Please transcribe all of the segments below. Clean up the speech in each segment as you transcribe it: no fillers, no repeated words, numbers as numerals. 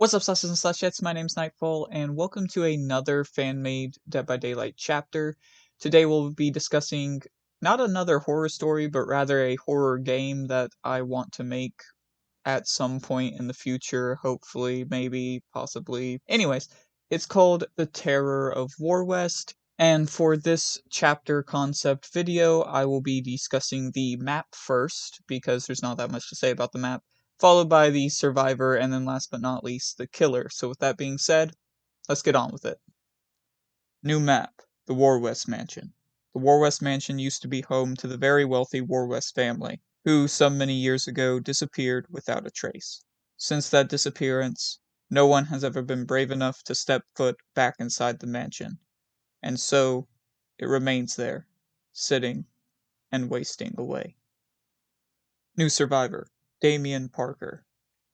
What's up, slashes and slashettes? My name's Nightfall, and welcome to another fan-made Dead by Daylight chapter. Today we'll be discussing not another horror story, but rather a horror game that I want to make at some point in the future, hopefully, maybe, possibly. Anyways, it's called The Terror of WORWEST, and for this chapter concept video, I will be discussing the map first, because there's not that much to say about the map, followed by the survivor, and then last but not least, the killer. So with that being said, let's get on with it. New map, the WORWEST Mansion. The WORWEST Mansion used to be home to the very wealthy WORWEST family, who some many years ago disappeared without a trace. Since that disappearance, no one has ever been brave enough to step foot back inside the mansion, and so it remains there, sitting and wasting away. New survivor, Damien Parker.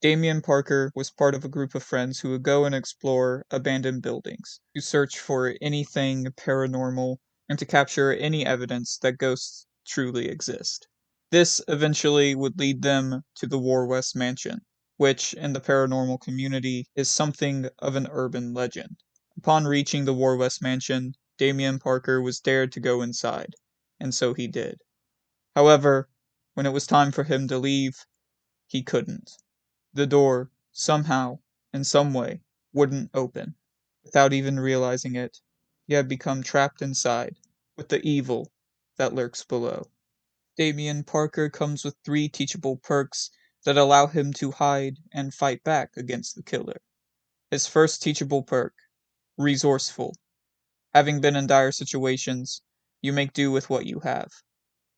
Damien Parker was part of a group of friends who would go and explore abandoned buildings, to search for anything paranormal, and to capture any evidence that ghosts truly exist. This eventually would lead them to the WORWEST Mansion, which in the paranormal community is something of an urban legend. Upon reaching the WORWEST Mansion, Damien Parker was dared to go inside, and so he did. However, when it was time for him to leave, he couldn't. The door, somehow, in some way, wouldn't open. Without even realizing it, he had become trapped inside, with the evil that lurks below. Damien Parker comes with 3 teachable perks that allow him to hide and fight back against the killer. His first teachable perk, resourceful. Having been in dire situations, you make do with what you have.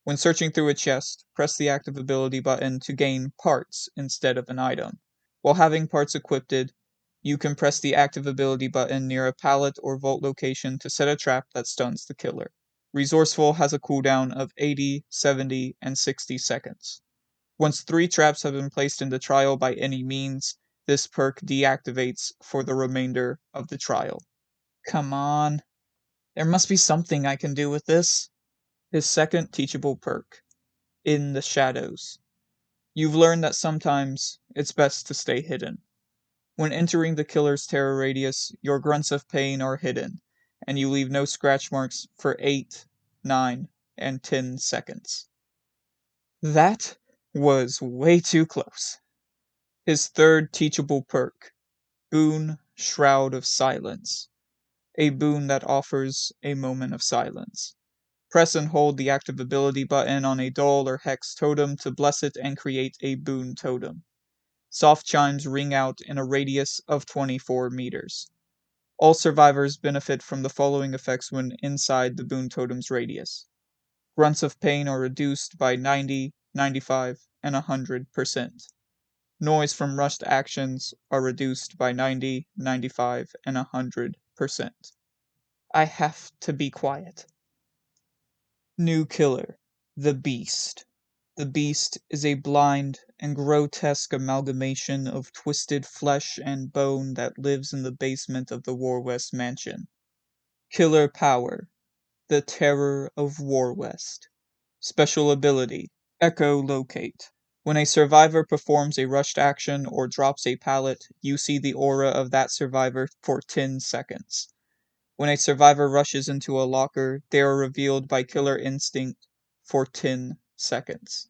When searching through a chest, press the active ability button to gain parts instead of an item. While having parts equipped, you can press the active ability button near a pallet or vault location to set a trap that stuns the killer. Resourceful has a cooldown of 80, 70, and 60 seconds. Once 3 traps have been placed in the trial by any means, this perk deactivates for the remainder of the trial. Come on. There must be something I can do with this. His second teachable perk, in the shadows. You've learned that sometimes it's best to stay hidden. When entering the killer's terror radius, your grunts of pain are hidden, and you leave no scratch marks for 8, 9, and 10 seconds. That was way too close. His third teachable perk, Boon Shroud of Silence. A boon that offers a moment of silence. Press and hold the active ability button on a doll or hex totem to bless it and create a boon totem. Soft chimes ring out in a radius of 24 meters. All survivors benefit from the following effects when inside the boon totem's radius. Grunts of pain are reduced by 90, 95, and 100%. Noise from rushed actions are reduced by 90, 95, and 100%. I have to be quiet. New killer, the Beast. The Beast is a blind and grotesque amalgamation of twisted flesh and bone that lives in the basement of the WORWEST Mansion. Killer power, the Terror of WORWEST. Special ability, Echolocate. When a survivor performs a rushed action or drops a pallet, you see the aura of that survivor for 10 seconds. When a survivor rushes into a locker, they are revealed by Killer Instinct for 10 seconds.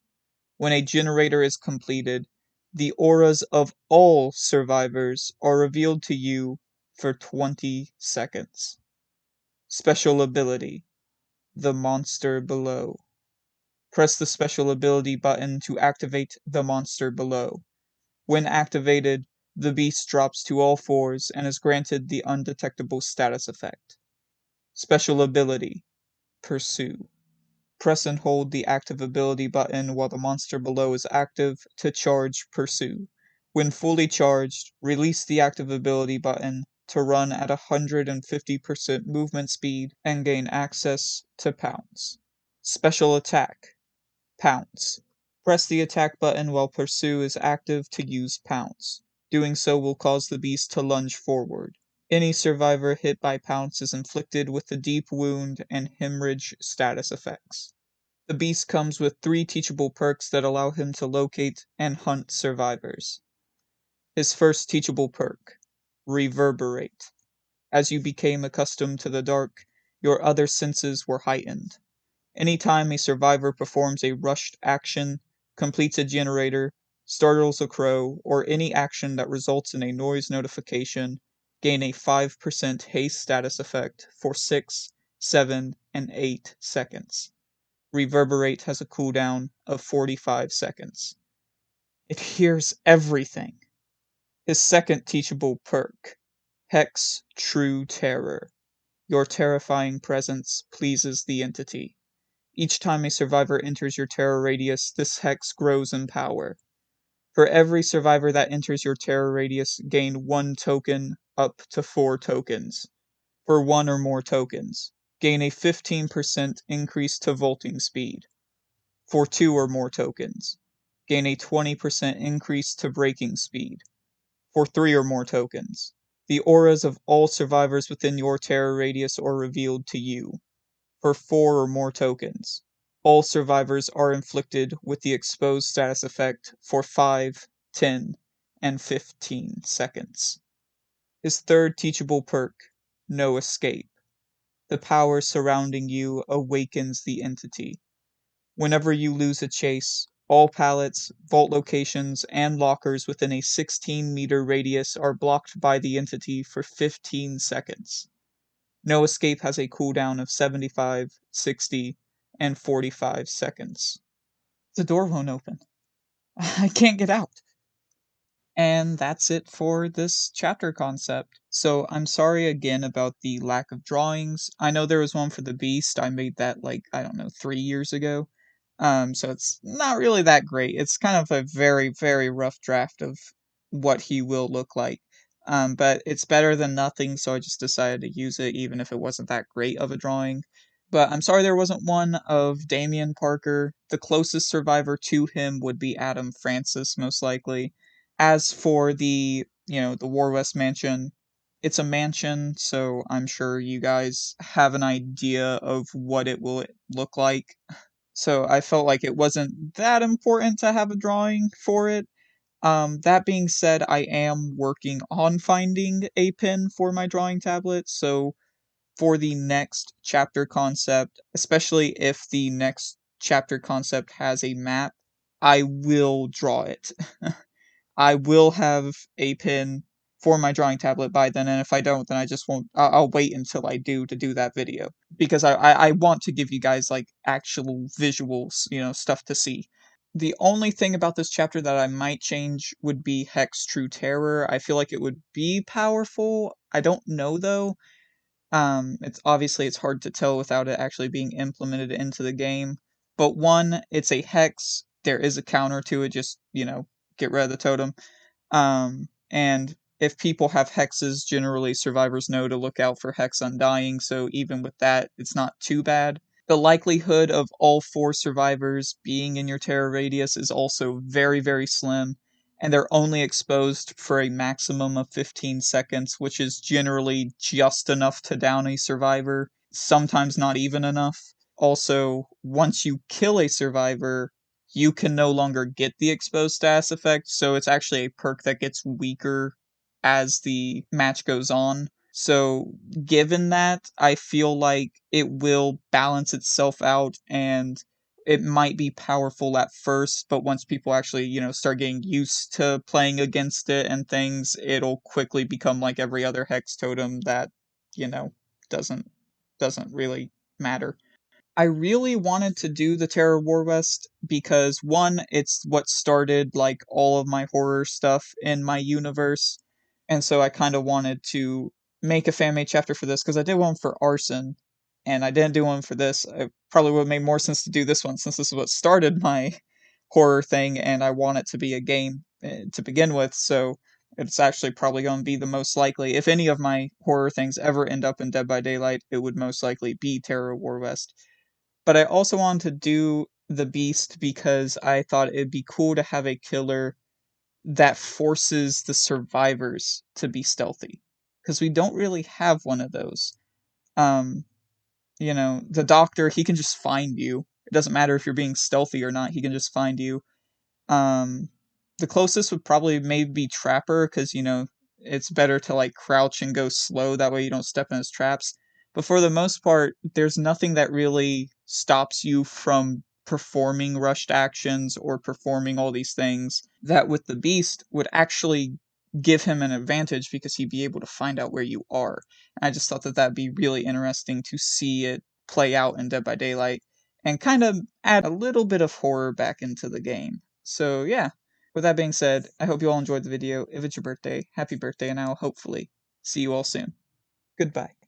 When a generator is completed, the auras of all survivors are revealed to you for 20 seconds. Special ability, the monster below. Press the special ability button to activate the monster below. When activated, the beast drops to all fours and is granted the undetectable status effect. Special ability, Pursue. Press and hold the active ability button while the monster below is active to charge Pursue. When fully charged, release the active ability button to run at 150% movement speed and gain access to Pounce. Special attack, Pounce. Press the attack button while Pursue is active to use Pounce. Doing so will cause the beast to lunge forward. Any survivor hit by Pounce is inflicted with the deep wound and hemorrhage status effects. The beast comes with 3 teachable perks that allow him to locate and hunt survivors. His first teachable perk, Reverberate. As you became accustomed to the dark, your other senses were heightened. Anytime a survivor performs a rushed action, completes a generator, startles a crow, or any action that results in a noise notification, gain a 5% haste status effect for 6, 7, and 8 seconds. Reverberate has a cooldown of 45 seconds. It hears everything. His second teachable perk, Hex True Terror. Your terrifying presence pleases the entity. Each time a survivor enters your terror radius, this hex grows in power. For every survivor that enters your terror radius, gain 1 token up to 4 tokens. For 1 or more tokens, gain a 15% increase to vaulting speed. For 2 or more tokens, gain a 20% increase to braking speed. For 3 or more tokens, the auras of all survivors within your terror radius are revealed to you. For 4 or more tokens, all survivors are inflicted with the exposed status effect for 5, 10, and 15 seconds. His third teachable perk, No Escape. The power surrounding you awakens the entity. Whenever you lose a chase, all pallets, vault locations, and lockers within a 16-meter radius are blocked by the entity for 15 seconds. No Escape has a cooldown of 75, 60, and 45 seconds. The door won't open. I can't get out. And that's it for this chapter concept. So I'm sorry again about the lack of drawings. I know there was one for the Beast. I made that like, I don't know, 3 years ago. So it's not really that great. It's kind of a very, very rough draft of what he will look like. But it's better than nothing, so I just decided to use it even if it wasn't that great of a drawing. But I'm sorry there wasn't one of Damian Parker. The closest survivor to him would be Adam Francis, most likely. As for the WORWEST mansion, it's a mansion, so I'm sure you guys have an idea of what it will look like. So I felt like it wasn't that important to have a drawing for it. That being said, I am working on finding a pen for my drawing tablet, so for the next chapter concept, especially if the next chapter concept has a map, I will draw it. I will have a pin for my drawing tablet by then, and if I don't, then I just won't. I'll wait until I do to do that video because I want to give you guys like actual visuals, stuff to see. The only thing about this chapter that I might change would be Hex True Terror. I feel like it would be powerful. I don't know though. It's hard to tell without it actually being implemented into the game. But one, it's a hex. There is a counter to it. Just get rid of the totem. And if people have hexes, generally survivors know to look out for Hex Undying, so even with that, it's not too bad. The likelihood of all 4 survivors being in your terror radius is also very, very slim, and they're only exposed for a maximum of 15 seconds, which is generally just enough to down a survivor, sometimes not even enough. Also, once you kill a survivor, you can no longer get the exposed status effect, so it's actually a perk that gets weaker as the match goes on. So, given that, I feel like it will balance itself out and it might be powerful at first, but once people actually, start getting used to playing against it and things, it'll quickly become like every other hex totem that, you know, doesn't doesn't really matter. I really wanted to do the Terror War West because one, it's what started like all of my horror stuff in my universe, and so I kind of wanted to make a fan made chapter for this because I did one for Arson, and I didn't do one for this. It probably would have made more sense to do this one since this is what started my horror thing, and I want it to be a game to begin with. So it's actually probably going to be the most likely. If any of my horror things ever end up in Dead by Daylight, it would most likely be Terror War West. But I also wanted to do the Beast because I thought it'd be cool to have a killer that forces the survivors to be stealthy. Because we don't really have one of those. Um, the doctor, he can just find you. It doesn't matter if you're being stealthy or not, he can just find you. Um, The closest would probably maybe be Trapper, because, you know, it's better to, like, crouch and go slow, that way you don't step in his traps. But for the most part, there's nothing that really stops you from performing rushed actions or performing all these things that with the Beast would actually give him an advantage because he'd be able to find out where you are. And I just thought that that'd be really interesting to see it play out in Dead by Daylight and kind of add a little bit of horror back into the game. So yeah, with that being said, I hope you all enjoyed the video. If it's your birthday, happy birthday, and I'll hopefully see you all soon. Goodbye.